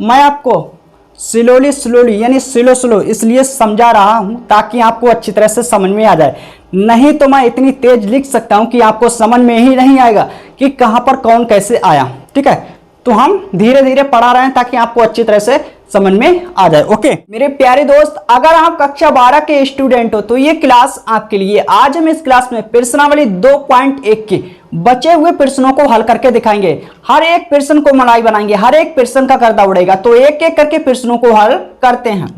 मैं आपको स्लोली यानी स्लो इसलिए समझा रहा हूं ताकि आपको अच्छी तरह से समझ में आ जाए। नहीं तो मैं इतनी तेज लिख सकता हूं कि आपको समझ में ही नहीं आएगा कि कहां पर कौन कैसे आया। ठीक है, तो हम धीरे धीरे पढ़ा रहे हैं ताकि आपको अच्छी तरह से समझ में आ जाए। ओके मेरे प्यारे दोस्त, अगर आप कक्षा 12 के स्टूडेंट हो तो ये क्लास आपके लिए। आज हम इस क्लास में प्रश्नावली 2.1 के बचे हुए प्रश्नों को हल करके दिखाएंगे। हर एक प्रश्न को मलाई बनाएंगे, हर एक प्रश्न का गर्दा उड़ेगा। तो एक एक करके प्रश्नों को हल करते हैं।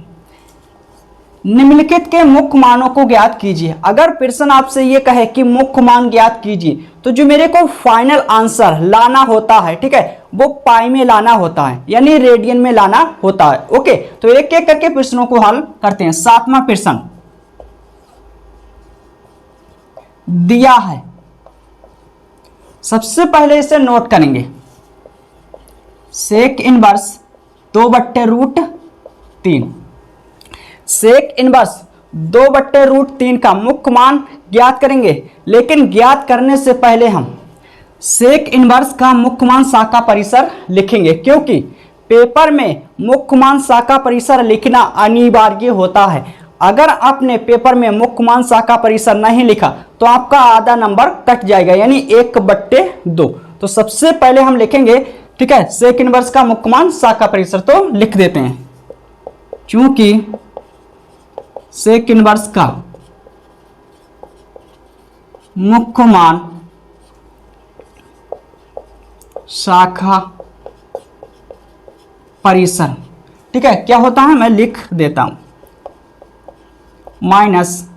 निम्नलिखित के मुख्य मानों को ज्ञात कीजिए। अगर प्रश्न आपसे ये कहे कि मुख्य मान ज्ञात कीजिए तो जो मेरे को फाइनल आंसर लाना होता है, ठीक है, वो पाई में लाना होता है यानी रेडियन में लाना होता है। ओके, तो एक एक करके प्रश्नों को हल करते हैं। 7वां प्रश्न दिया है, सबसे पहले इसे नोट करेंगे। सेक इनवर्स 2/√3। सेक इनवर्स 2/√3 का मुख्य मान ज्ञात करेंगे, लेकिन ज्ञात करने से पहले हम सेक इनवर्स का मुख्य मान शाखा परिसर लिखेंगे, क्योंकि पेपर में मुख्य मान शाखा परिसर लिखना अनिवार्य होता है। अगर आपने पेपर में मुख्य मान शाखा परिसर नहीं लिखा तो आपका आधा नंबर कट जाएगा यानी 1/2। तो सबसे पहले हम लिखेंगे, ठीक है, सेक इनवर्स का मुख्य मान शाखा परिसर तो लिख देते हैं। क्योंकि सेक इनवर्स का मुख्य मान शाखा परिसर, ठीक है, क्या होता है मैं लिख देता हूं, माइनस,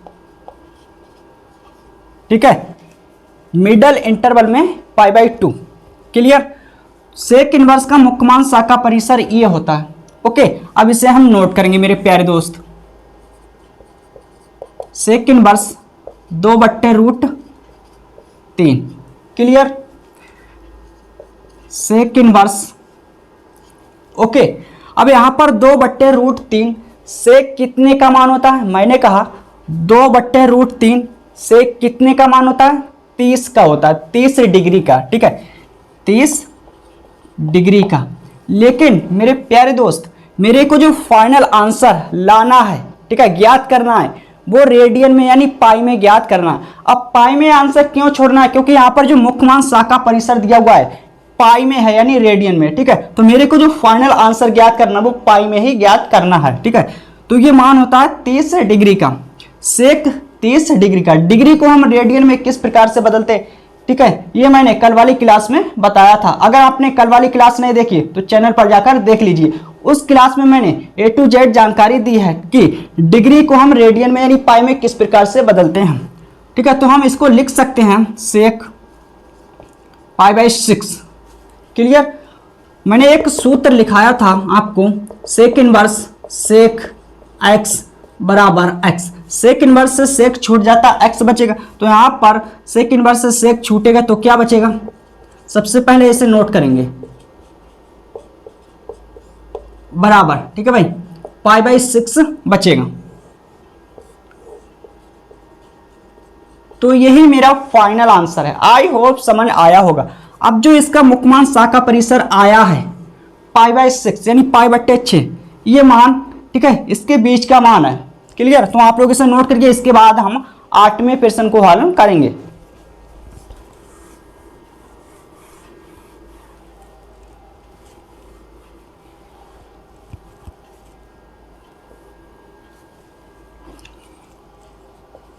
ठीक है, मिडल इंटरवल में π/2। क्लियर। सेक इनवर्स का मुख्य मान शाखा परिसर ये होता है। ओके, अब इसे हम नोट करेंगे मेरे प्यारे दोस्त। Sec inverse 2/√3। Clear. Sec inverse, okay, अब यहां पर 2/√3 सेक कितने का मान होता है? मैंने कहा 2/√3 सेक कितने का मान होता है? 30 का होता है, 30 डिग्री का। ठीक है, 30 डिग्री का। लेकिन मेरे प्यारे दोस्त, मेरे को जो फाइनल आंसर लाना है, ठीक है, ज्ञात करना है, वो रेडियन में यानी पाई में ज्ञात करना है। अब पाई में आंसर क्यों छोड़ना है? क्योंकि यहां पर जो मुख्य मान शाखा परिसर दिया हुआ है पाई में है यानी रेडियन में। ठीक है, तो मेरे को जो फाइनल आंसर ज्ञात करना वो पाई में ही ज्ञात करना है। ठीक है, तो ये मान होता है 30 डिग्री का। सेक 30 डिग्री का। डिग्री को हम रेडियन में किस प्रकार से बदलते, ठीक है, ये मैंने कल वाली क्लास में बताया था। अगर आपने कल वाली क्लास नहीं देखी तो चैनल पर जाकर देख लीजिए। उस क्लास में मैंने A to Z जानकारी दी है कि डिग्री को हम रेडियन में यानी पाई में किस प्रकार से बदलते हैं। ठीक है, तो हम इसको लिख सकते हैं सेक π/6। क्लियर। मैंने एक सूत्र लिखाया था आपको, सेक इनवर्स सेक x बराबर x। सेक इनवर्स से सेक छूट जाता, x बचेगा। तो यहां पर सेक इनवर्स से सेक छूटेगा तो क्या बचेगा? सबसे पहले इसे नोट करेंगे, बराबर, ठीक है भाई, π/6 बचेगा। तो यही मेरा फाइनल आंसर है। आई होप समझ आया होगा। अब जो इसका मुख्य मान शाखा परिसर आया है π/6 यानी π/6, ये मान, ठीक है, इसके बीच का मान है। क्लियर। तो आप लोग इसे नोट करिए। इसके बाद हम 8वें प्रश्न को हल करेंगे।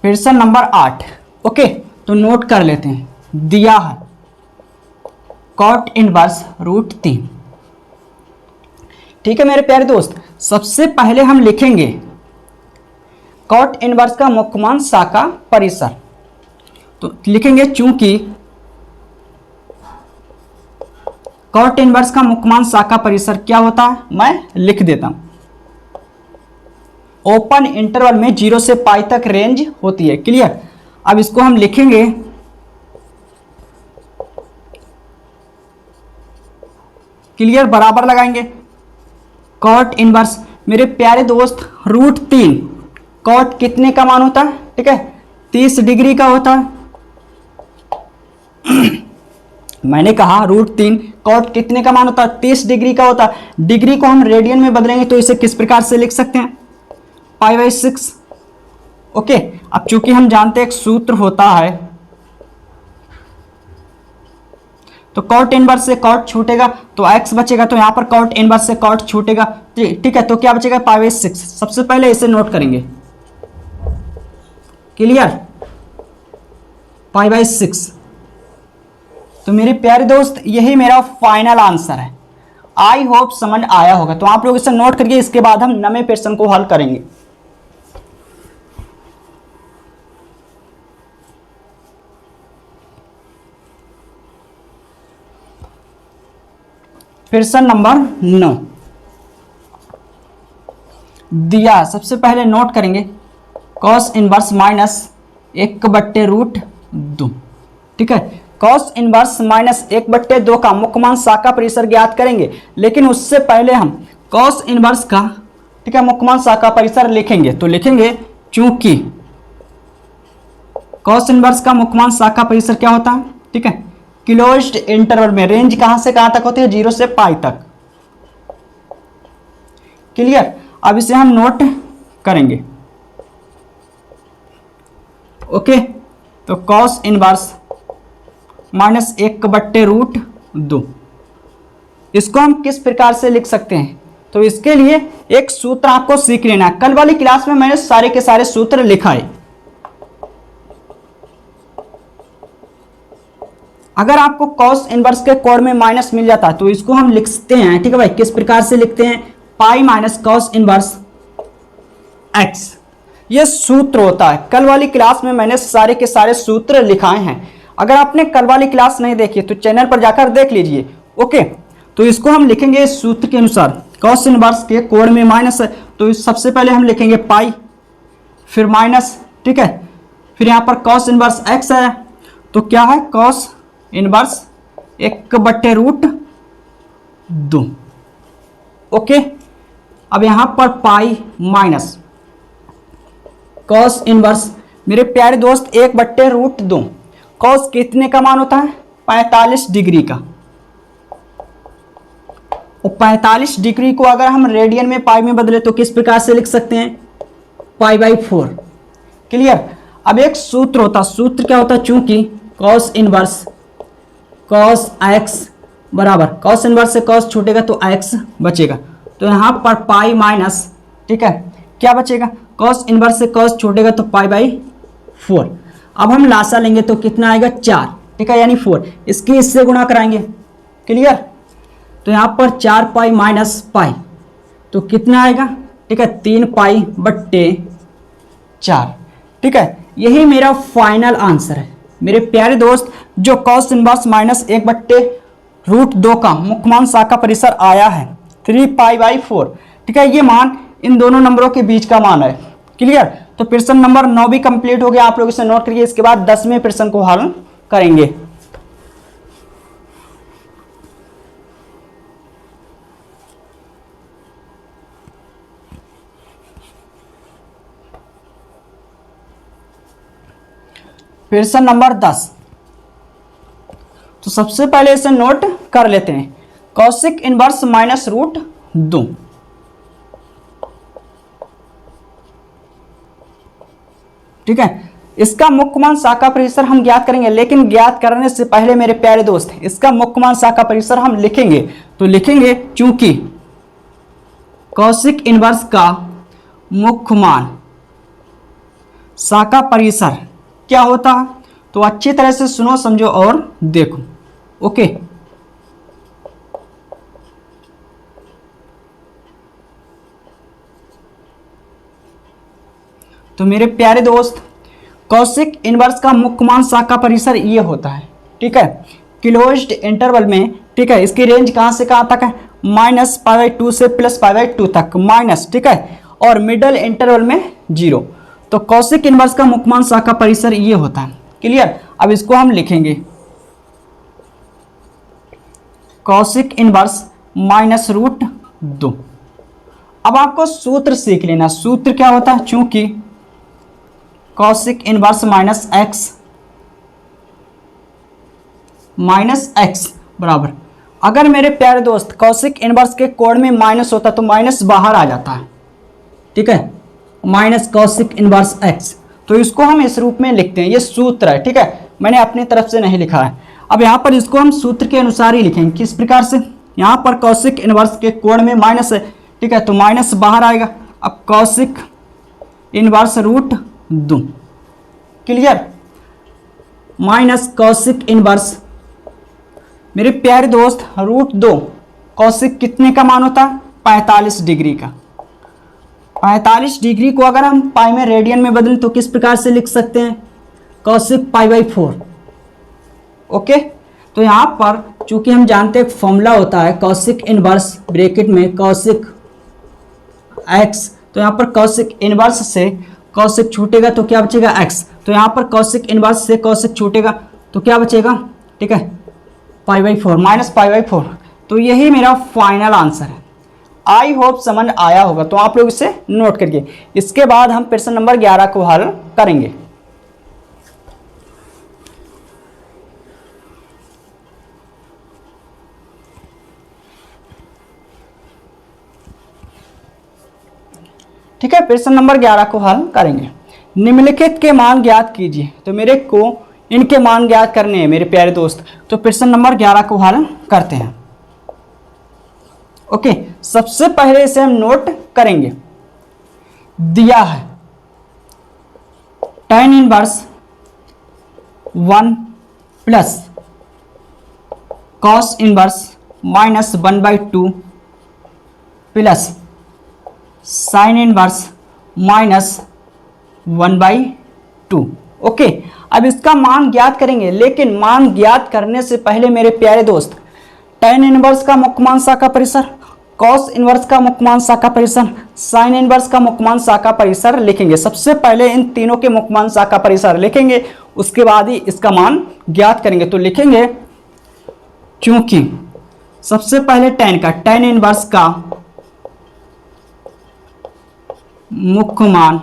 प्रश्न नंबर 8। ओके, तो नोट कर लेते हैं। दिया है cot इनवर्स √3। ठीक है मेरे प्यारे दोस्त, सबसे पहले हम लिखेंगे cot इनवर्स का मुख्य मान शाखा परिसर। तो लिखेंगे, चूंकि cot इनवर्स का मुख्य मान शाखा परिसर क्या होता है, मैं लिख देता हूं। ओपन इंटरवल में 0 से पाई तक रेंज होती है। क्लियर। अब इसको हम लिखेंगे, क्लियर, बराबर लगाएंगे cot इनवर्स, मेरे प्यारे दोस्त, √3। cot कितने का मान होता है? ठीक है, 30 डिग्री का होता है। मैंने कहा √3 कॉट कितने का मान होता है, 30 डिग्री का होता है। डिग्री को हम रेडियन में बदलेंगे तो इसे किस प्रकार से लिख सकते हैं, π/6। ओके, अब चूंकि हम जानते हैं एक सूत्र होता है, तो कॉट इनवर्स से कॉट छूटेगा तो x बचेगा, तो यहां पर कॉट इनवर्स से कॉट छूटेगा, ठीक है। तो क्या बचेगा, π/6। सबसे पहले इसे नोट करेंगे, क्लियर, π/6। तो मेरे प्यारे दोस्त यही मेरा फाइनल आंसर है। आई होप समझ आया होगा। तो आप लोग इसे नोट करिए, इसके बाद हम 9वें प्रश्न को हल करेंगे। प्रश्न नंबर 9 दिया, सबसे पहले नोट करेंगे कॉस इनवर्स -1/√2, ठीक है। कॉस इनवर्स -1/2 का मुख्य मान शाखा परिसर ज्ञात करेंगे, लेकिन उससे पहले हम कॉस इनवर्स का, ठीक है, मुख्य मान शाखा परिसर लिखेंगे। तो लिखेंगे चूंकि कॉस इनवर्स का मुख्य मान शाखा परिसर क्या होता है, ठीक है, क्लोज्ड इंटरवल में, रेंज कहां से कहां तक होती है, 0 से π तक, क्लियर। अब इसे हम नोट करेंगे, ओके। तो कॉस इनवर्स -1/√2, इसको हम किस प्रकार से लिख सकते हैं, तो इसके लिए एक सूत्र आपको सीख लेना है। कल वाली क्लास में मैंने सारे के सारे सूत्र लिखा है। अगर आपको कॉस इनवर्स के कोण में माइनस मिल जाता है तो इसको हम लिखते हैं, ठीक है भाई, किस प्रकार से लिखते हैं, pi minus cos inverse x, ये सूत्र होता है। कल वाली क्लास में मैंने सारे के सारे सूत्र लिखाए हैं। अगर आपने कल वाली क्लास नहीं देखी तो चैनल पर जाकर देख लीजिए, ओके। तो इसको हम लिखेंगे इस सूत्र के अनुसार, कॉस इनवर्स के कोण में माइनस है तो सबसे पहले हम लिखेंगे पाई, फिर माइनस, ठीक है, फिर यहाँ पर कॉस इनवर्स x है, तो क्या है, कॉस इनवर्स 1/√2, ओके। अब यहां पर पाई माइनस कॉस इनवर्स, मेरे प्यारे दोस्त 1/√2, कॉस कितने का मान होता है, 45 डिग्री का। और 45 डिग्री को अगर हम रेडियन में पाई में बदले तो किस प्रकार से लिख सकते हैं, π/4, क्लियर। अब एक सूत्र होता, सूत्र क्या होता है, चूंकि कॉस इनवर्स कॉस x बराबर, कॉस इनवर्स से कॉस छूटेगा तो x बचेगा, तो यहाँ पर पाई माइनस, ठीक है, क्या बचेगा, कॉस इनवर्स से कॉस छूटेगा तो π/4। अब हम लासा लेंगे तो कितना आएगा, 4, ठीक है, यानी 4, इसकी इससे गुणा कराएंगे, क्लियर। तो यहाँ पर 4π माइनस पाई, तो कितना आएगा, ठीक है, 3π/4, ठीक है। यही मेरा फाइनल आंसर है मेरे प्यारे दोस्त। जो कॉस इनवर्स -1/√2 का मुख्य मान शाखा परिसर आया है 3π/4, ठीक है, ये मान इन दोनों नंबरों के बीच का मान है, क्लियर। तो प्रश्न नंबर 9 भी कंप्लीट हो गया, आप लोग इसे नोट करिए। इसके बाद 10वें प्रश्न को हल करेंगे। प्रश्न नंबर 10, तो सबसे पहले इसे नोट कर लेते हैं, कॉसिक इनवर्स -√2, ठीक है। इसका मुख्य मान शाखा परिसर हम ज्ञात करेंगे, लेकिन ज्ञात करने से पहले मेरे प्यारे दोस्त इसका मुख्य मान शाखा परिसर हम लिखेंगे। तो लिखेंगे चूंकि कॉसिक इनवर्स का मुख्य मान शाखा परिसर क्या होता है, तो अच्छी तरह से सुनो, समझो और देखो, ओके। तो मेरे प्यारे दोस्त कॉसिक इनवर्स का मुख्य मान शाखा परिसर ये होता है, ठीक है, क्लोज्ड इंटरवल में, ठीक है। इसकी रेंज कहां से कहां तक है, -π/2 से +π/2 तक माइनस, ठीक है, और मिडल इंटरवल में 0। तो कॉसिक इनवर्स का मुख्य मान शाखा परिसर ये होता है, क्लियर। अब इसको हम लिखेंगे कॉसिक इनवर्स -√2। अब आपको सूत्र सीख लेना, सूत्र क्या होता है, चूंकि cosec inverse -x minus x बराबर, अगर मेरे प्यारे दोस्त कौशिक इनवर्स के कोण में माइनस होता तो माइनस बाहर आ जाता है, ठीक है, माइनस कौशिक इनवर्स एक्स। तो इसको हम इस रूप में लिखते हैं, ये सूत्र है, ठीक है, मैंने अपनी तरफ से नहीं लिखा है। अब यहाँ पर इसको हम सूत्र के अनुसार ही लिखेंगे, किस प्रकार से, यहाँ पर कौशिक इनवर्स के कोण में माइनस है, ठीक है, तो माइनस बाहर आएगा। अब cosec inverse root 2, clear, minus cosec inverse मेरे प्यारे दोस्त रूट 2, कौशिक कितने का मान होता है, 45 डिग्री का। 45 डिग्री को अगर हम पाई में रेडियन में बदलें तो किस प्रकार से लिख सकते हैं, कौशिक पाई/4। ओके, तो यहाँ पर चूंकि हम जानते हैं फॉर्मूला होता है कौशिक इनवर्स ब्रैकेट में कौशिक एक्स, तो यहाँ पर कौशिक इनवर्स से कौशिक छूटेगा तो क्या बचेगा एक्स, तो यहाँ पर कौशिक इनवर्स से कौशिक छूटेगा तो क्या बचेगा, ठीक है, पाई/4 माइनस पाई/4। तो यही मेरा फाइनल आंसर है। आई होप समझ आया होगा, तो आप लोग इसे नोट करिए। इसके बाद हम प्रश्न नंबर 11 को हल करेंगे। ठीक है, प्रश्न नंबर 11 को हल करेंगे। निम्नलिखित के मान ज्ञात कीजिए, तो मेरे को इनके मान ज्ञात करने हैं मेरे प्यारे दोस्त। तो प्रश्न नंबर 11 को हल करते हैं। ओके, सबसे पहले इसे हम नोट करेंगे। दिया है tan inverse 1 plus cos inverse minus 1/2 plus sin inverse minus 1/2। Okay, अब इसका मान ज्ञात करेंगे, लेकिन मान ज्ञात करने से पहले मेरे प्यारे दोस्त tan इनवर्स का मुख्यमान शाखा परिसर, cos इनवर्स का मुख्यमान शाखा परिसर, sin इनवर्स का मुख्यमान शाखा परिसर लिखेंगे। सबसे पहले इन तीनों के मुख्यमान शाखा परिसर लिखेंगे, उसके बाद ही इसका मान ज्ञात करेंगे। तो लिखेंगे, क्योंकि सबसे पहले tan इनवर्स का मुख्य मान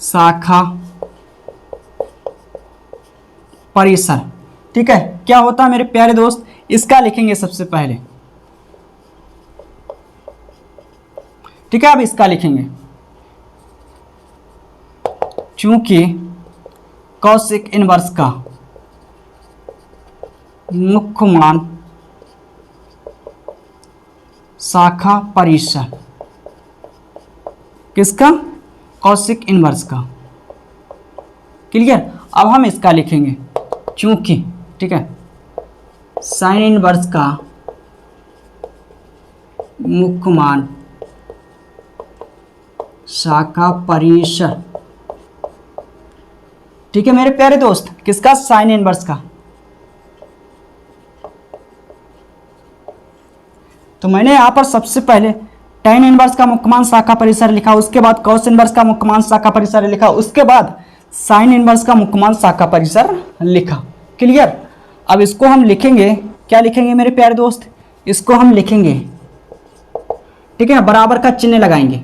शाखा परिसर, ठीक है, क्या होता है मेरे प्यारे दोस्त, इसका लिखेंगे सबसे पहले, ठीक है। अब इसका लिखेंगे, चूंकि कौशिक इनवर्स का मुख्य मान शाखा परिसर, किसका, कौशिक इनवर्स का, क्लियर। अब हम इसका लिखेंगे, चूंकि, ठीक है, साइन इनवर्स का मुख्य मान शाखा परिसर, ठीक है मेरे प्यारे दोस्त, किसका, साइन इनवर्स का। तो मैंने यहां पर सबसे पहले tan इनवर्स का मुख्यमान शाखा परिसर लिखा, उसके बाद cos इनवर्स का मुख्यमान शाखा परिसर लिखा, उसके बाद sin इनवर्स का मुख्यमान शाखा परिसर लिखा, क्लियर। अब इसको हम लिखेंगे, क्या लिखेंगे मेरे प्यारे दोस्त, इसको हम लिखेंगे, ठीक है, बराबर का चिन्ह लगाएंगे।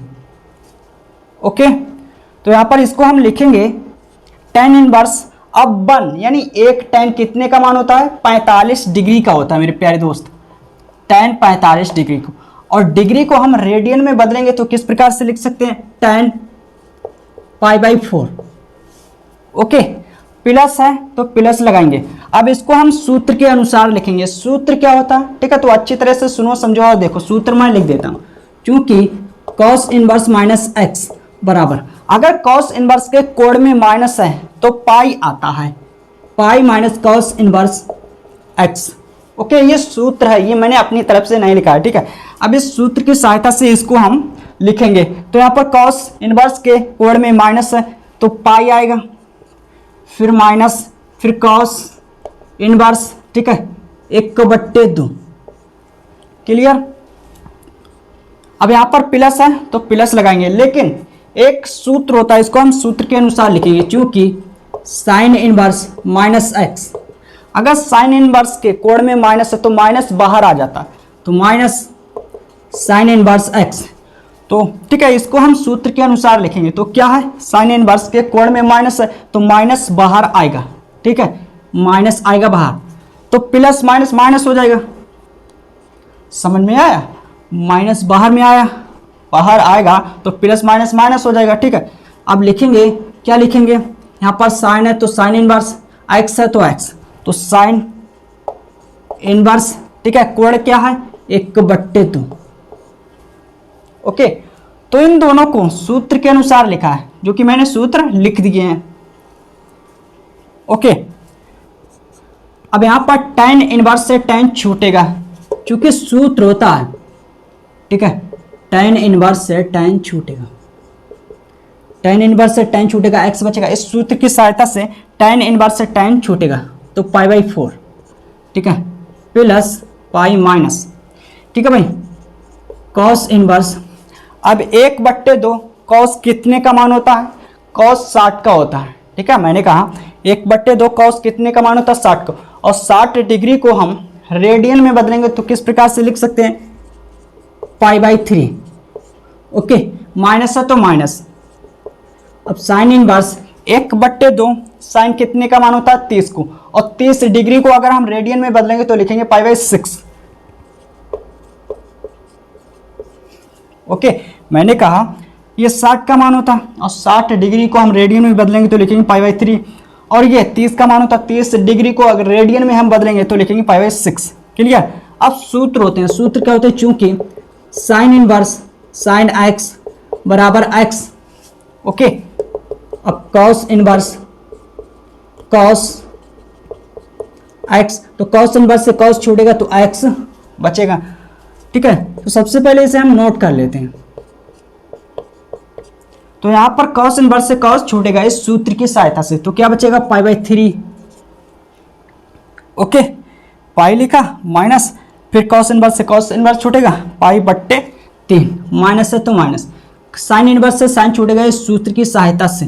ओके, तो यहां पर इसको हम लिखेंगे tan इनवर्स, अब 1 यानी एक tan कितने का मान होता है, 45 डिग्री का होता है मेरे प्यारे दोस्त, tan 45 डिग्री को, और डिग्री को हम रेडियन में बदलेंगे तो किस प्रकार से लिख सकते हैं, tan पाई/4। ओके, प्लस है तो प्लस लगाएंगे। अब इसको हम सूत्र के अनुसार लिखेंगे, सूत्र क्या होता है, ठीक है, तो अच्छी तरह से सुनो समझो और देखो, सूत्र मैं लिख देता हूं, क्योंकि cos इनवर्स माइनस एक्स बराबर, अगर cos इनवर्स के कोण में माइनस है तो पाई आता है, pi minus cos inverse x. Okay, ये सूत्र है, ये मैंने अपनी तरफ से नहीं लिखा है, ठीक है। अब इस सूत्र की सहायता से इसको हम लिखेंगे, तो यहाँ पर cos इनवर्स के कोण में माइनस है तो पाई आएगा, फिर माइनस, फिर cos इनवर्स, ठीक है, 1/2, क्लियर। अब यहाँ पर प्लस है तो प्लस लगाएंगे, लेकिन एक सूत्र होता है, इसको हम सूत्र के अनुसार लिखेंगे, क्योंकि साइन इनवर्स माइनस एक्स, अगर साइन इनवर्स के कोण में माइनस है तो माइनस बाहर आ जाता है, तो माइनस साइन इनवर्स एक्स, तो ठीक है, इसको हम सूत्र के अनुसार लिखेंगे। तो क्या है, साइन इनवर्स के कोण में माइनस है तो माइनस बाहर आएगा, ठीक है, माइनस आएगा बाहर, तो प्लस माइनस माइनस हो जाएगा। समझ में आया? माइनस बाहर में आया, बाहर आएगा तो प्लस माइनस माइनस हो जाएगा। ठीक है, अब लिखेंगे, क्या लिखेंगे, यहाँ पर साइन है तो साइन इनवर्स, एक्स है तो एक्स, तो साइन इनवर्स। ठीक है, कोण क्या है, 1/2। ओके, तो इन दोनों को सूत्र के अनुसार लिखा है, जो कि मैंने सूत्र लिख दिए हैं। ओके, अब यहां पर tan इनवर्स से tan छूटेगा, क्योंकि सूत्र होता है। ठीक है, tan इनवर्स से tan छूटेगा, tan इनवर्स से tan छूटेगा, x बचेगा। इस सूत्र की सहायता से tan इनवर्स से tan छूटेगा, तो π/4। ठीक है, प्लस पाई माइनस। ठीक है भाई, cos इनवर्स, अब 1/2 cos कितने का मान होता है, cos 60 का होता है। ठीक है, मैंने कहा 1/2 cos कितने का मान होता है, 60 का, और 60 डिग्री को हम रेडियन में बदलेंगे तो किस प्रकार से लिख सकते हैं, π/3। ओके, माइनस है तो माइनस। अब साइन इनवर्स 1/2 साइन कितने का मान होता है, 30 को, और 30 डिग्री को अगर हम रेडियन में बदलेंगे तो लिखेंगे π/6। ओके, मैंने कहा ये 60 का मान होता, और 60 डिग्री को हम रेडियन में बदलेंगे तो लिखेंगे π/3, और ये 30 का मान होता, 30 डिग्री को अगर रेडियन में हम बदलेंगे तो लिखेंगे π/6। क्लियर? अब सूत्र होते हैं, सूत्र क्या होते हैं, चूंकि साइन इनवर्स साइन एक्स बराबर एक्स। ओके, अब कॉस इनवर्स कॉस एक्स, तो कॉस इनवर्स से कॉस छूटेगा तो एक्स बचेगा। ठीक है, तो सबसे पहले इसे हम नोट कर लेते हैं। तो यहां पर कॉस इनवर्स से कॉस छूटेगा इस सूत्र की सहायता से, तो क्या बचेगा, π/3। ओके, पाई लिखा माइनस, फिर कॉस इनवर्स से कॉस इनवर्स छूटेगा, π/3, माइनस है तो माइनस, साइन इनवर्स से साइन छूटेगा इस सूत्र की सहायता से,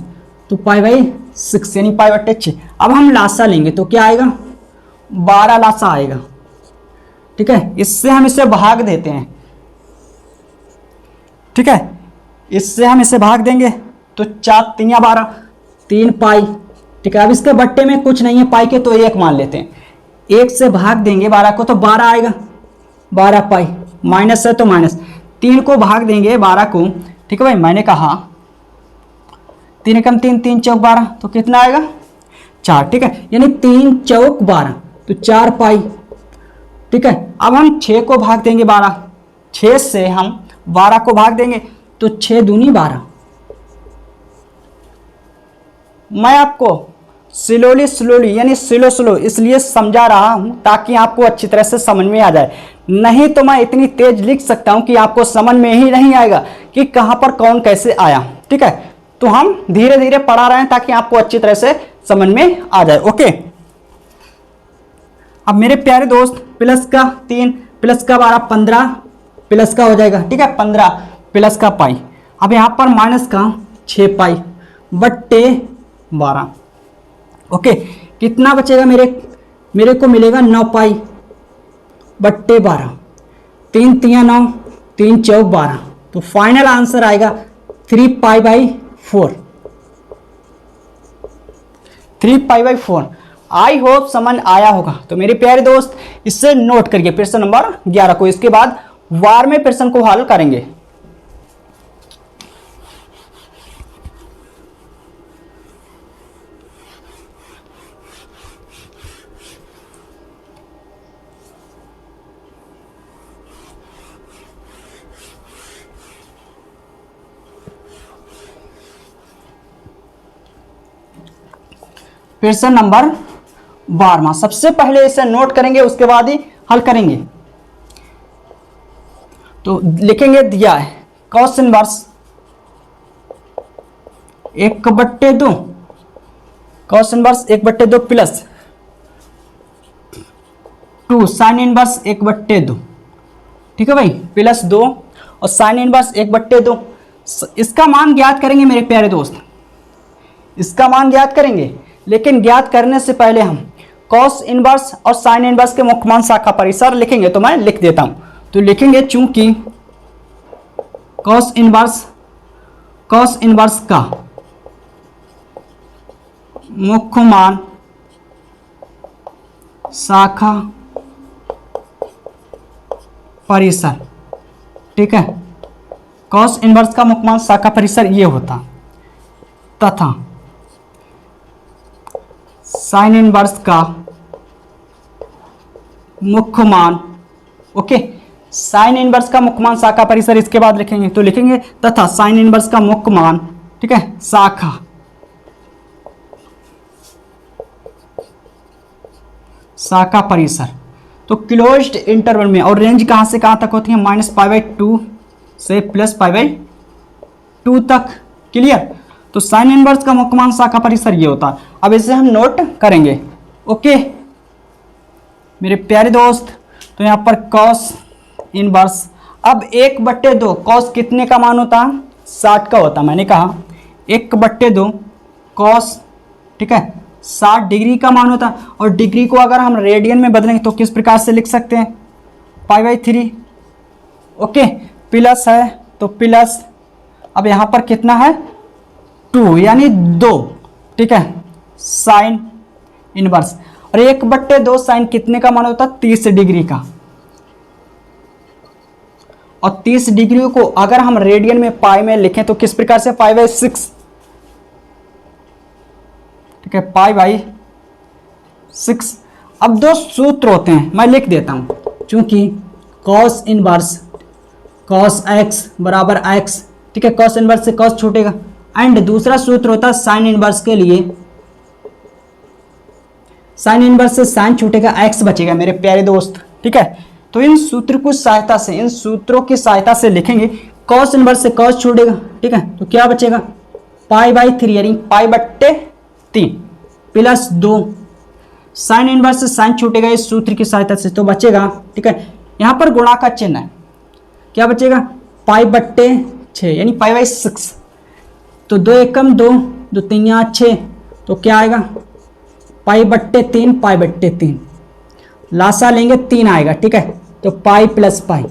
तो π/6 यानी π/6। अब हम लासा लेंगे तो क्या आएगा, 12 लासा आएगा। ठीक है, इससे हम इसे भाग देते हैं। ठीक है, इससे हम इसे भाग देंगे तो 4 3 12, 3 पाई। ठीक है, अब इसके बट्टे में कुछ नहीं है पाई के, तो 1 मान लेते हैं। 1 से भाग देंगे 12 को तो 12 आएगा, 12 पाई, माइनस है तो माइनस, 3 को भाग देंगे 12 को। ठीक है भाई, मैंने कहा 3 एकम 3, 3 चौक 12, तो कितना आएगा, 4। ठीक है, यानी 3 चौक 12, तो 4 पाई। ठीक है, अब हम 6 को भाग देंगे 12, 6 से हम 12 को भाग देंगे तो 6 दूनी 12। मैं आपको स्लोली यानी स्लो इसलिए समझा रहा हूं ताकि आपको अच्छी तरह से समझ में आ जाए, नहीं तो मैं इतनी तेज लिख सकता हूं कि आपको समझ में ही नहीं आएगा कि कहां पर कौन कैसे आया। ठीक है, तो हम धीरे धीरे पढ़ा रहे हैं ताकि आपको अच्छी तरह से समझ में आ जाए। ओके, अब मेरे प्यारे दोस्त, प्लस का 3 प्लस का 12 15 प्लस का हो जाएगा। ठीक है, 15 प्लस का पाई। अब यहाँ पर माइनस का 6 पाई बट्टे 12। ओके, कितना बचेगा, मेरे को मिलेगा 9 पाई बट्टे 12, 3 3 9, 3 चौक 12, तो फाइनल आंसर आएगा 3π/4। 3π/4। आई होप समझ आया होगा। तो मेरे प्यारे दोस्त, इससे नोट करिए प्रश्न नंबर 11 को, इसके बाद वार में प्रश्न को हल करेंगे। प्रश्न नंबर 12, सबसे पहले इसे नोट करेंगे, उसके बाद ही हल करेंगे। तो लिखेंगे, दिया है cos inverse 1/2, cos inverse 1/2 plus 2 sine inverse 1/2। ठीक है भाई, प्लस 2 और साइन इनवर्स 1/2। इसका मान ज्ञात करेंगे मेरे प्यारे दोस्त, इसका मान ज्ञात करेंगे, लेकिन ज्ञात करने से पहले हम कॉस इनवर्स और साइन इनवर्स के मुख्य मान शाखा परिसर लिखेंगे। तो मैं लिख देता हूं, तो लिखेंगे चूंकि कॉस इनवर्स का मुख्य मान शाखा परिसर, ठीक है। कॉस इनवर्स का मुख्य मान शाखा परिसर ये होता, तथा साइन इनवर्स का मुख्य मान, ओके, साइन इनवर्स का मुख्य मान शाखा परिसर, इसके बाद लिखेंगे तो लिखेंगे तथा साइन इनवर्स का मुख्य मान, ठीक है, शाखा परिसर। तो क्लोज्ड इंटरवल में, और रेंज कहां से कहां तक होती है, -π/2 से +π/2 तक, क्लियर। तो साइन इनवर्स का मुख्य मान शाखा परिसर ये होता है। अब इसे हम नोट करेंगे, ओके मेरे प्यारे दोस्त। तो यहां पर कॉस इनवर्स, अब 1/2 कॉस कितने का मान होता है, 60 का होता है। मैंने कहा 1/2 कॉस, ठीक है, 60 डिग्री का मान होता है। और डिग्री को अगर हम रेडियन में बदलेंगे तो किस प्रकार से लिख सकते हैं, π/3, ओके, प्लस है तो प्लस, अब यहाँ पर कितना है 2 यानी 2, ठीक है, साइन इनवर्स। और 1/2 साइन कितने का मान होता है, 30 डिग्री का। और 30 डिग्री को अगर हम रेडियन में पाई में लिखें तो किस प्रकार से, π/6, ठीक है, π/6। अब 2 सूत्र होते हैं, मैं लिख देता हूं, चूंकि कॉस इनवर्स कॉस x बराबर x, ठीक है, कॉस इनवर्स से कॉस छूटेगा। एंड दूसरा सूत्र होता है साइन इनवर्स के लिए, साइन इनवर्स से साइन छूटेगा, x बचेगा मेरे प्यारे दोस्त, ठीक है। तो इन सूत्र की सहायता से, इन सूत्रों की सहायता से लिखेंगे, कॉस इनवर्स से कॉस छूटेगा, ठीक है, तो क्या बचेगा, π/3 यानी π/3 प्लस 2, साइन इनवर्स से साइन छूटेगा इस सूत्र की सहायता से, तो बचेगा, ठीक है, यहां पर गुणा का चिन्ह है, क्या बचेगा, π/6 यानी π/6। तो 2 एकम 2, 2 3 6, तो क्या आएगा, π/3 π/3, लासा लेंगे 3 आएगा, ठीक है, तो पाई प्लस पाई,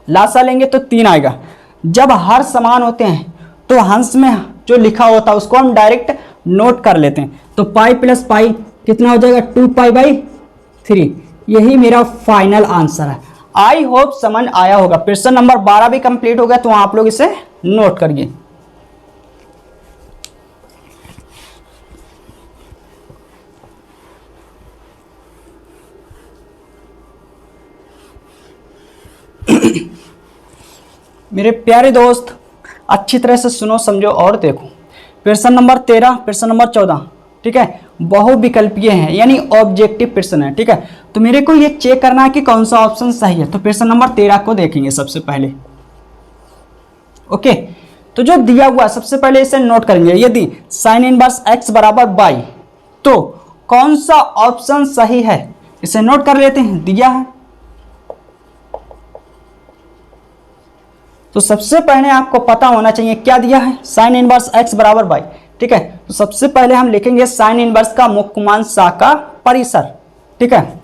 लासा लेंगे तो 3 आएगा। जब हर समान होते हैं तो हंस में जो लिखा होता है उसको हम डायरेक्ट नोट कर लेते हैं। तो पाई प्लस पाई कितना हो जाएगा, 2π/3। यही मेरा फाइनल आंसर है। आई होप समझ आया होगा। क्वेश्चन नंबर 12 भी कंप्लीट हो गया, तो आप लोग इसे नोट करिए। मेरे प्यारे दोस्त अच्छी तरह से सुनो, समझो और देखो। प्रश्न नंबर 13, प्रश्न नंबर 14, ठीक है, बहुविकल्पीय हैं यानी ऑब्जेक्टिव प्रश्न है, ठीक है। तो मेरे को ये चेक करना है कि कौन सा ऑप्शन सही है। तो प्रश्न नंबर 13 को देखेंगे सबसे पहले, ओके। तो जो दिया हुआ सबसे पहले इसे नोट करेंगे। यदि साइन इनवर्स x बराबर बाई, तो कौन सा ऑप्शन सही है, इसे नोट कर लेते हैं। दिया है तो सबसे पहले आपको पता होना चाहिए क्या दिया है, साइन इनवर्स x बराबर बाई, ठीक है। तो सबसे पहले हम लिखेंगे साइन इनवर्स का मुख्य मान शाखा परिसर, ठीक है।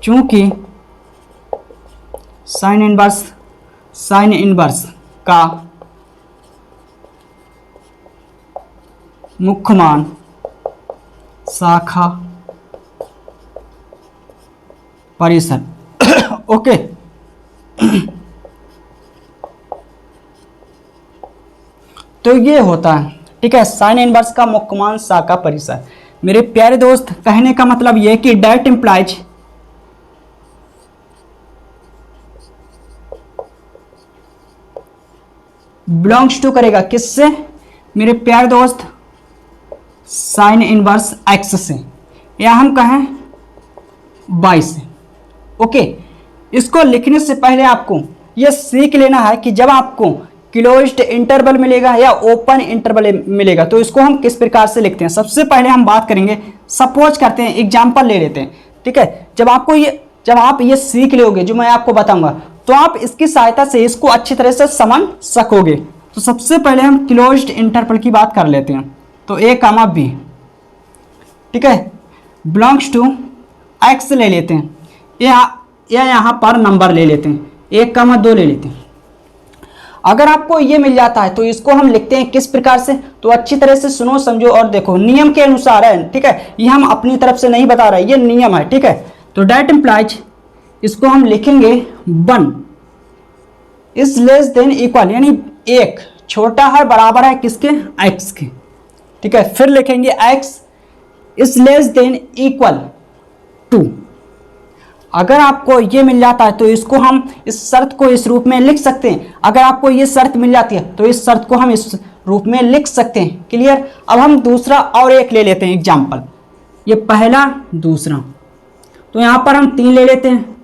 चूंकि साइन इनवर्स का मुख्य मान शाखा परिसर ओके। तो ये होता है, ठीक है, साइन इनवर्स का मुख्य मान शाखा परिसर। मेरे प्यारे दोस्त, कहने का मतलब यह कि डेट इंप्लाइज बिलोंग्स टू करेगा किससे मेरे प्यारे दोस्त, साइन इनवर्स एक्स से, या हम कहें बाई से, ओके। इसको लिखने से पहले आपको यह सीख लेना है कि जब आपको क्लोज्ड इंटरवल मिलेगा या ओपन इंटरवल मिलेगा तो इसको हम किस प्रकार से लिखते हैं। सबसे पहले हम बात करेंगे, सपोज करते हैं, एग्जांपल ले लेते हैं, ठीक है। जब आप ये सीख लोगे जो मैं आपको बताऊंगा, तो आप इसकी सहायता से इसको अच्छी तरह से समझ सकोगे। तो सबसे पहले हम क्लोज्ड इंटरवल की बात कर लेते हैं। तो a, b, ठीक है, बिलोंग्स टू x ले लेते हैं, या यहाँ पर नंबर ले लेते हैं, 1, 2 ले लेते हैं। अगर आपको ये मिल जाता है तो इसको हम लिखते हैं किस प्रकार से, तो अच्छी तरह से सुनो समझो और देखो, नियम के अनुसार है, ठीक है, ये हम अपनी तरफ से नहीं बता रहे, ये नियम है, ठीक है। तो डेट इम्प्लाइज इसको हम लिखेंगे 1 इज लेस देन इक्वल, यानी 1 छोटा है बराबर है किसके, x के, ठीक है। फिर लिखेंगे x is less than equal 2। अगर आपको ये मिल जाता है तो इसको हम इस शर्त को इस रूप में लिख सकते हैं। अगर आपको ये शर्त मिल जाती है तो इस शर्त को हम इस रूप में लिख सकते हैं। क्लियर। अब हम दूसरा और एक ले लेते हैं एग्जाम्पल, ये पहला दूसरा, तो यहां पर हम 3 ले लेते हैं,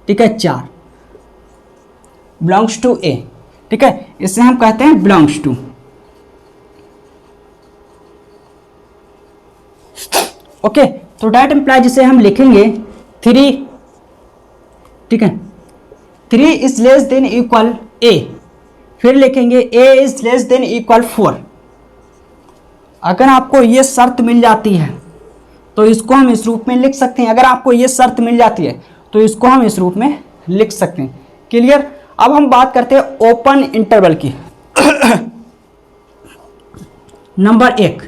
ठीक है, 4 बिलोंग्स टू ए, ठीक है, इसे हम कहते हैं बिलोंग्स टू। ओके, तो डेट इम्प्लाइज इसे हम लिखेंगे 3, ठीक है, 3 इज लेस देन इक्वल ए। फिर लिखेंगे ए इज लेस देन इक्वल 4। अगर आपको ये शर्त मिल जाती है तो इसको हम इस रूप में लिख सकते हैं। अगर आपको ये शर्त मिल जाती है तो इसको हम इस रूप में लिख सकते हैं। क्लियर। अब हम बात करते हैं ओपन इंटरवल की। नंबर 1,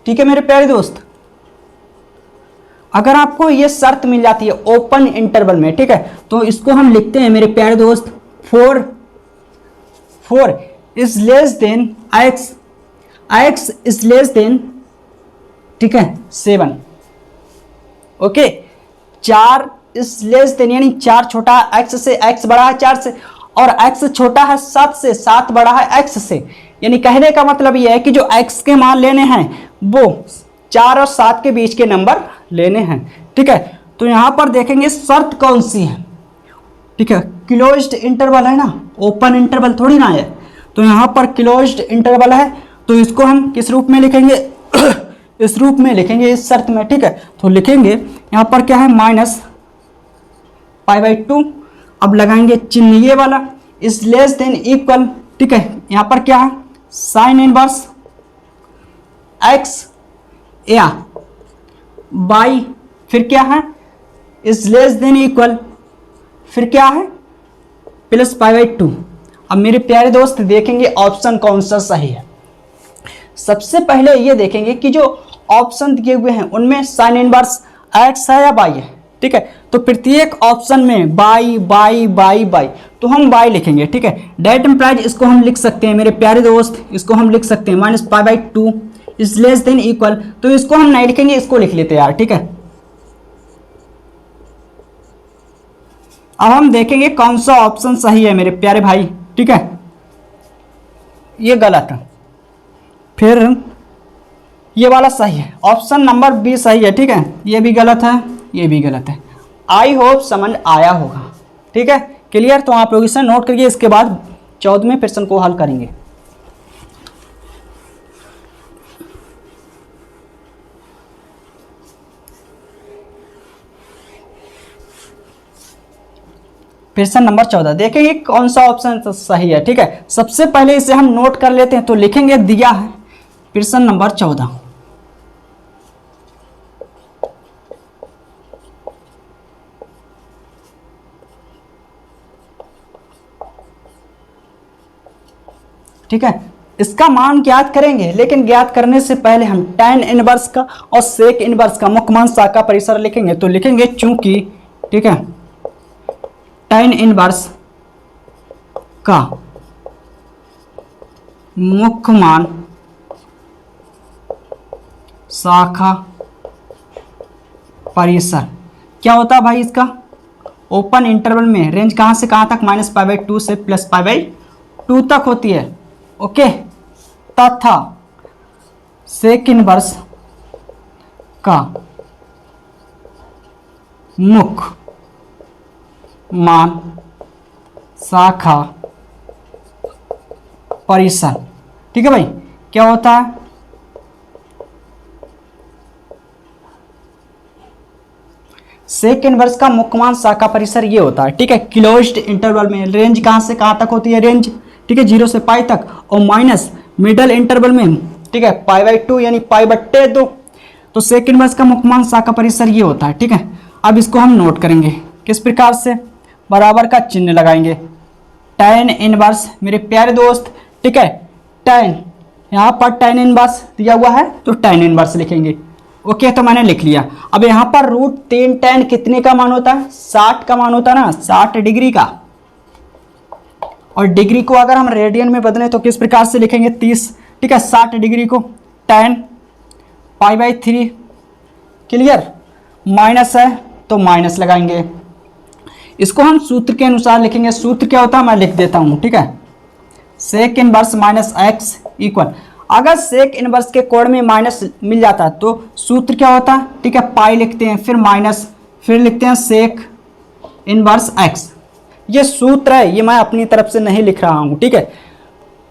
ठीक है मेरे प्यारे दोस्त, अगर आपको ये शर्त मिल जाती है ओपन इंटरवल में, ठीक है, तो इसको हम लिखते हैं मेरे प्यारे दोस्त 4 is less than x is less than, ठीक है, 7। ओके, 4 इज लेस देन, यानी 4 छोटा है x से, x बड़ा है 4 से, और x छोटा है 7 से, 7 बड़ा है x से। यानी कहने का मतलब यह है कि जो x के मान लेने हैं वो 4 और 7 के बीच के नंबर लेने हैं, ठीक है। तो यहां पर देखेंगे शर्त कौन सी है, ठीक है, क्लोज्ड इंटरवल है ना, ओपन इंटरवल थोड़ी ना है। तो यहां पर क्लोज्ड इंटरवल है, तो इसको हम किस रूप में लिखेंगे, इस रूप में लिखेंगे इस शर्त में, ठीक है। तो लिखेंगे यहां पर क्या है, -π/2। अब लगाएंगे चिन्ह ये वाला, इज लेस देन इक्वल, ठीक है, यहां पर क्या है, साइन इनवर्स x या बाई, फिर क्या है, इज लेस देन इक्वल, फिर क्या है, +π/2। अब मेरे प्यारे दोस्त देखेंगे ऑप्शन कौन सा सही है। सबसे पहले ये देखेंगे कि जो ऑप्शन दिए हुए हैं उनमें साइन इनवर्स x है या बाई है, ठीक है। तो प्रत्येक ऑप्शन में बाई बाई बाई बाई, तो हम बाई लिखेंगे, ठीक है। डेट इम्प्लाइज इसको हम लिख सकते हैं मेरे प्यारे दोस्त, इसको हम लिख सकते हैं -π/2 इज लेस देन इक्वल, तो इसको हम नहीं लिखेंगे, इसको लिख लेते हैं यार, ठीक है। अब हम देखेंगे कौन सा ऑप्शन सही है मेरे प्यारे भाई, ठीक है। ये गलत है, फिर ये वाला सही है, ऑप्शन नंबर बी सही है, ठीक है। ये भी गलत है, ये भी गलत है। आई होप समझ आया होगा, ठीक है, क्लियर। तो आप लोग इसे नोट करिए, इसके बाद 14वें प्रश्न को हल करेंगे। प्रश्न नंबर 14 देखेंगे कौन सा ऑप्शन सही है, ठीक है। सबसे पहले इसे हम नोट कर लेते हैं, तो लिखेंगे दिया है प्रश्न नंबर 14, ठीक है। इसका मान ज्ञात करेंगे, लेकिन ज्ञात करने से पहले हम tan इनवर्स का और sec इनवर्स का मुख्य मान शाखा परिसर लिखेंगे। तो लिखेंगे चूंकि, ठीक है, tan इनवर्स का मुख्य मान शाखा परिसर क्या होता है भाई, इसका ओपन इंटरवल में रेंज कहां से कहां तक, -π/2 से +π/2 तक होती है, ओके। तथा सेक इनवर्स का मुख्य मान शाखा परिसर, ठीक है भाई, क्या होता है, सेक इनवर्स का मुख्य मान शाखा परिसर ये होता है, ठीक है। क्लोज्ड इंटरवल में रेंज कहां से कहां तक होती है, रेंज, ठीक है, 0 से पाई तक, और माइनस मिडल इंटरवल में, ठीक है, π/2 यानी π/2। तो सेक इनवर्स का मुख्य मान शाखा परिसर ये होता है, ठीक है। अब इसको हम नोट करेंगे किस प्रकार से, बराबर का चिन्ह लगाएंगे। tan इनवर्स मेरे प्यारे दोस्त, ठीक है, tan यहाँ पर tan इनवर्स दिया हुआ है तो tan इनवर्स लिखेंगे। ओके, तो मैंने लिख लिया। अब यहाँ पर √3 tan कितने का मान होता है? 60 का मान होता है ना, 60 डिग्री का। और डिग्री को अगर हम रेडियन में बदलें तो किस प्रकार से लिखेंगे? 30, ठीक है। 60 डिग्री को tan π/3, क्लियर। माइनस है तो माइनस लगाएंगे। इसको हम सूत्र के अनुसार लिखेंगे। सूत्र क्या होता है मैं लिख देता हूँ, ठीक है। Sec inverse minus x equal, अगर सेक इनवर्स के कोण में माइनस मिल जाता है तो सूत्र क्या होता है? ठीक है, पाई लिखते हैं, फिर माइनस, फिर लिखते हैं सेक इनवर्स एक्स। ये सूत्र है, ये मैं अपनी तरफ से नहीं लिख रहा हूँ, ठीक है।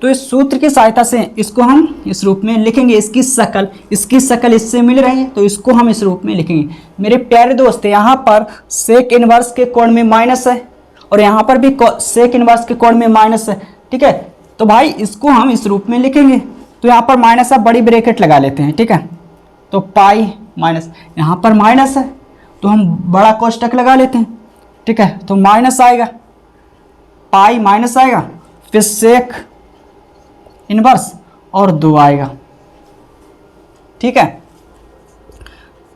तो इस सूत्र की सहायता से इसको हम इस रूप में लिखेंगे। इसकी शकल इससे मिल रही है तो इसको हम इस रूप में लिखेंगे। मेरे प्यारे दोस्त, यहाँ पर सेक इनवर्स के कोण में माइनस है और यहाँ पर भी सेक इनवर्स के कोण में माइनस है, ठीक है। तो भाई इसको हम इस रूप में लिखेंगे। तो यहाँ पर माइनस है, बड़ी ब्रैकेट लगा लेते हैं, ठीक है। तो पाई माइनस, यहाँ पर माइनस है तो हम बड़ा कोष्टक लगा लेते हैं, ठीक है। तो माइनस आएगा, पाई माइनस आएगा, फिर सेक इनवर्स और 2 आएगा, ठीक है।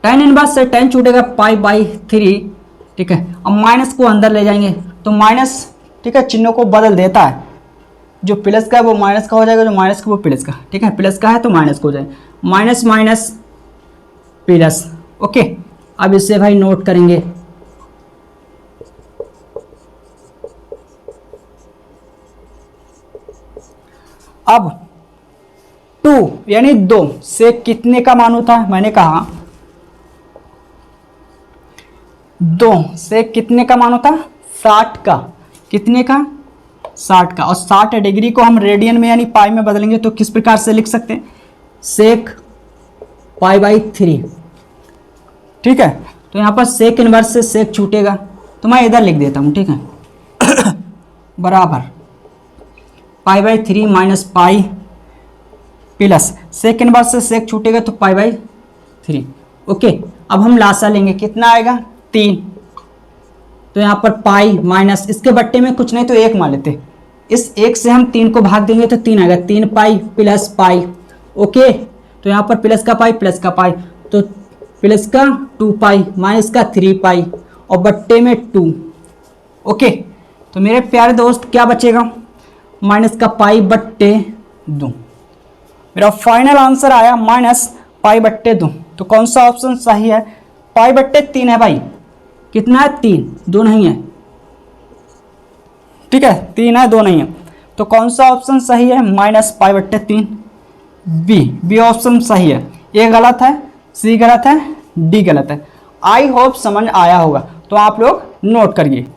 tan इनवर्स से tan छूटेगा π/3, ठीक है। अब माइनस को अंदर ले जाएंगे तो माइनस, ठीक है, चिन्हों को बदल देता है। जो प्लस का है वो माइनस का हो जाएगा, जो माइनस का वो प्लस का, ठीक है। प्लस का है तो माइनस का हो जाएगा, माइनस माइनस प्लस। ओके, अब इससे भाई नोट करेंगे। अब 2 यानी 2 से कितने का मान होता है? मैंने कहा 2 से कितने का मान होता है? 60 का। कितने का? 60 का। और 60 डिग्री को हम रेडियन में यानी पाई में बदलेंगे तो किस प्रकार से लिख सकते हैं? सेक π/3, ठीक है। तो यहाँ पर सेक इनवर्स से सेक छूटेगा तो मैं इधर लिख देता हूँ, ठीक है। बराबर π/3 minus pi plus sec inverse से सेक छूटेगा तो π/3। ओके, अब हम लासा लेंगे, कितना आएगा? 3। तो यहाँ पर पाई माइनस, इसके बट्टे में कुछ नहीं तो 1 मान लेते, इस 1 से हम 3 को भाग देंगे तो 3 आएगा। 3 पाई प्लस पाई। ओके, तो यहाँ पर प्लस का पाई प्लस का पाई, तो प्लस का 2 पाई माइनस का 3 पाई और बट्टे में 2। ओके, तो मेरे प्यारे दोस्त क्या बचेगा? माइनस का π/2। मेरा फाइनल आंसर आया -π/2। तो कौन सा ऑप्शन सही है? π/3 है भाई। कितना है? 3, 2 नहीं है, ठीक है। 3 है, 2 नहीं है। तो कौन सा ऑप्शन सही है? -π/3, बी ऑप्शन सही है। ए गलत है, सी गलत है, डी गलत है। आई होप समझ आया होगा, तो आप लोग नोट करिए।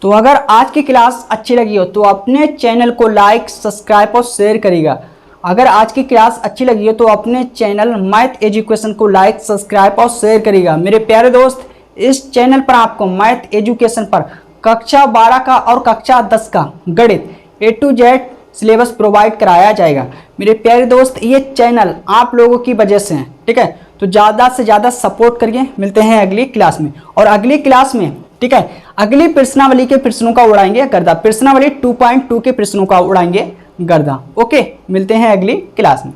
तो अगर आज की क्लास अच्छी लगी हो तो अपने चैनल को लाइक, सब्सक्राइब और शेयर करिएगा। अगर आज की क्लास अच्छी लगी हो तो अपने चैनल मैथ एजुकेशन को लाइक, सब्सक्राइब और शेयर करिएगा। मेरे प्यारे दोस्त, इस चैनल पर आपको मैथ एजुकेशन पर कक्षा 12 का और कक्षा 10 का गणित A to Z syllabus provide कराया जाएगा। मेरे प्यारे दोस्त, ये चैनल आप लोगों की वजह से है, ठीक है। तो ज़्यादा से ज़्यादा सपोर्ट करिए। मिलते हैं अगली क्लास में। और अगली क्लास में, ठीक है, अगली प्रश्नावली के प्रश्नों का उड़ाएंगे गर्दा। प्रश्नावली 2.2 के प्रश्नों का उड़ाएंगे गर्दा। ओके, मिलते हैं अगली क्लास में।